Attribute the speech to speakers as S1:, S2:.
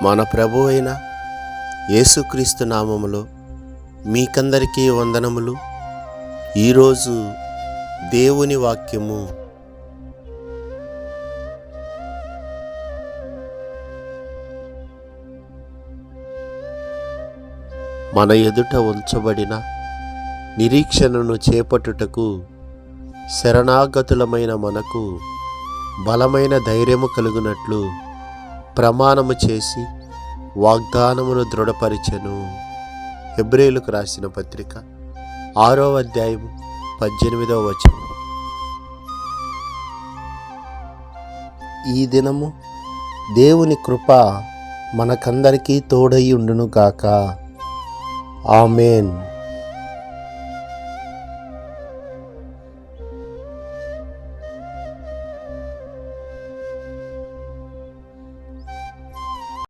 S1: మన ప్రభు అయిన యేసుక్రీస్తు నామములో మీకందరికీ వందనములు. ఈరోజు దేవుని వాక్యము మన ఎదుట ఉంచబడిన నిరీక్షణను చేపట్టుటకు శరణాగతులమైన మనకు బలమైన ధైర్యము కలుగునట్లు ప్రమాణము చేసి వాగ్దానమును దృఢపరిచెను. హెబ్రీయులకు రాసిన పత్రిక 6వ అధ్యాయం 18వ వచనం. ఈ దినము దేవుని కృప మనకందరికీ తోడై ఉండును గాక. ఆమేన్.